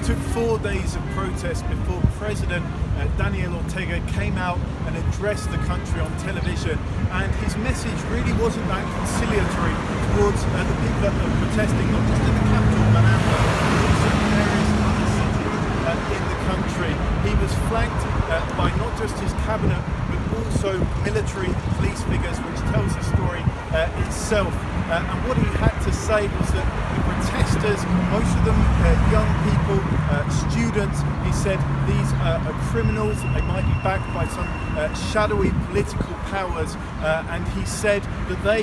took 4 days of protest before President Daniel Ortega came out and addressed the country on television, and his message really wasn't that conciliatory towards the people that are protesting, not just in the capital, Managua, but also in various other cities in the country. He was flanked by not just his cabinet, but also military police figures, which tells the story itself. And what he had to say was that the protesters, most of them young people, students, he said these are criminals, they might be backed by some shadowy political powers, and he said that they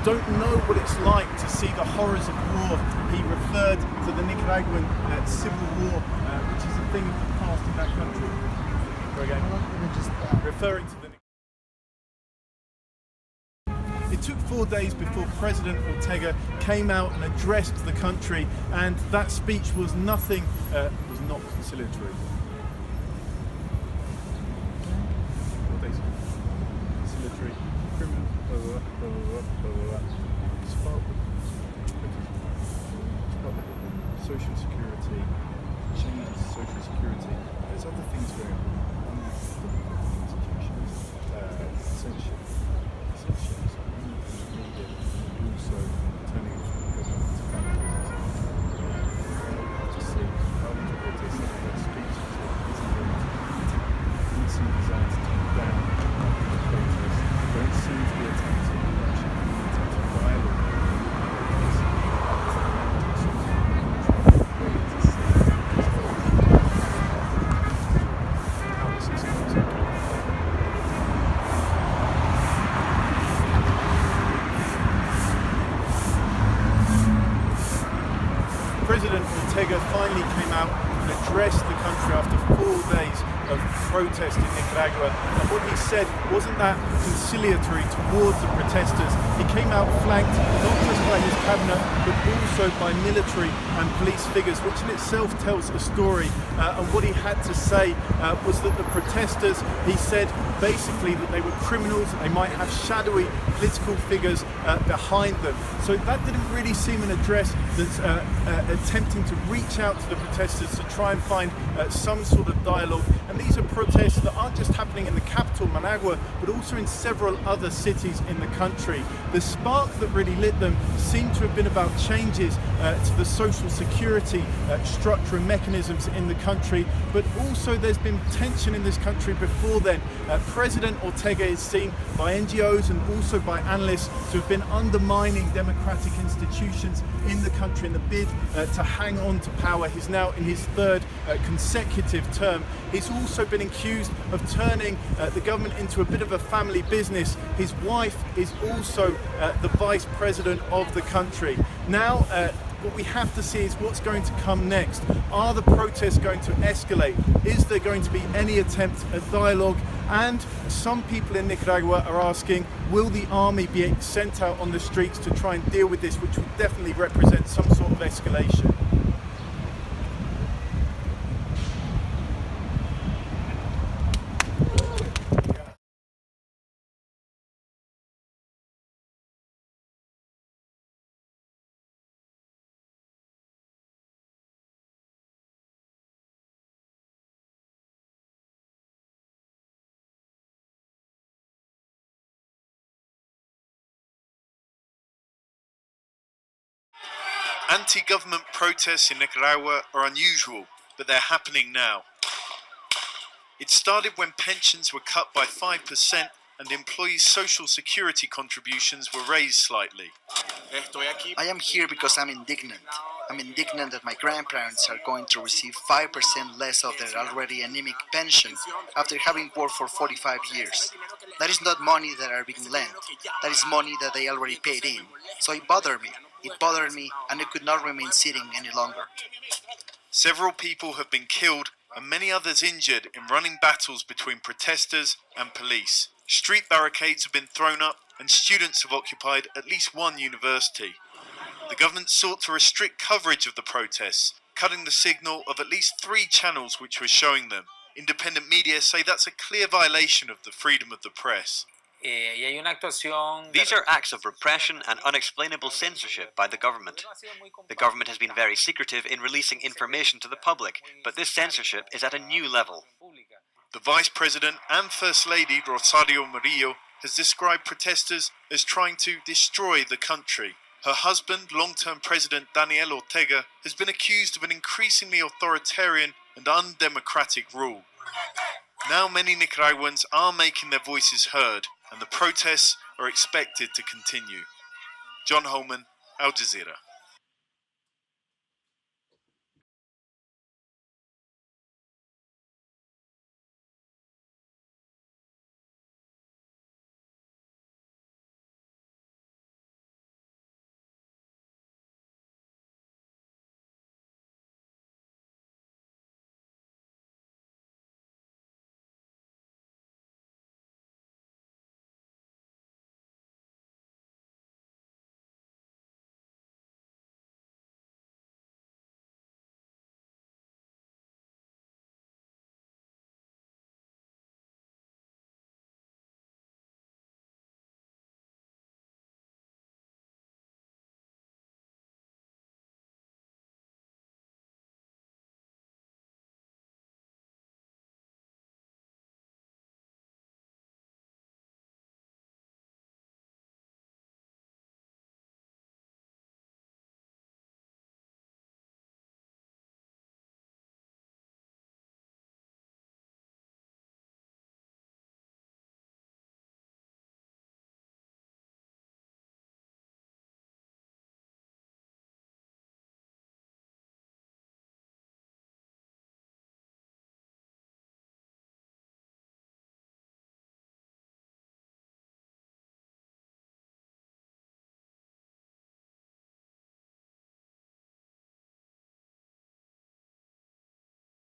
don't know what it's like to see the horrors of war. He referred to the Nicaraguan civil war, which is a thing of the past in that country. Referring to the It took 4 days before President Ortega came out and addressed the country, and that speech was not conciliatory. 4 days. Conciliatory, criminal, social security, changes social security. There's other things going on. Censorship. Also turning government to families. Just see how much of it is that speech doesn't seem designed to tone down the protest. Don't seem to be attempting dialogue. President Ortega finally came out and addressed the country after 4 days of protest in Nicaragua, and what he said wasn't that conciliatory towards the protesters. He came out flanked not just by his cabinet but also by military and police figures, which in itself tells a story. And what he had to say was that the protesters, he said basically that they were criminals, they might have shadowy political figures behind them. So that didn't really seem an address that's attempting to reach out to the protesters to try and find some sort of dialogue. And these are protests that aren't just happening in the capital, Managua, but also in several other cities in the country. The spark that really lit them seemed to have been about changes to the social security structure and mechanisms in the country, but also there's been tension in this country before then. President Ortega is seen by NGOs and also by analysts to have been undermining democratic institutions in the country in the bid to hang on to power. He's now in his third consecutive term. He's also been accused of turning the government into a bit of a family business. His wife is also the vice president of the country. Now, what we have to see is what's going to come next. Are the protests going to escalate? Is there going to be any attempt at dialogue? And some people in Nicaragua are asking, will the army be sent out on the streets to try and deal with this, which would definitely represent some sort of escalation? Anti-government protests in Nicaragua are unusual, but they're happening now. It started when pensions were cut by 5% and employees' social security contributions were raised slightly. I am here because I'm indignant. I'm indignant that my grandparents are going to receive 5% less of their already anemic pension after having worked for 45 years. That is not money that are being lent. That is money that they already paid in. So it bothered me. It bothered me, and I could not remain sitting any longer. Several people have been killed and many others injured in running battles between protesters and police. Street barricades have been thrown up and students have occupied at least one university. The government sought to restrict coverage of the protests, cutting the signal of at least 3 channels which were showing them. Independent media say that's a clear violation of the freedom of the press. These are acts of repression and unexplainable censorship by the government. The government has been very secretive in releasing information to the public, but this censorship is at a new level. The Vice President and First Lady, Rosario Murillo, has described protesters as trying to destroy the country. Her husband, long-term President Daniel Ortega, has been accused of an increasingly authoritarian and undemocratic rule. Now many Nicaraguans are making their voices heard, and the protests are expected to continue. John Holman, Al Jazeera.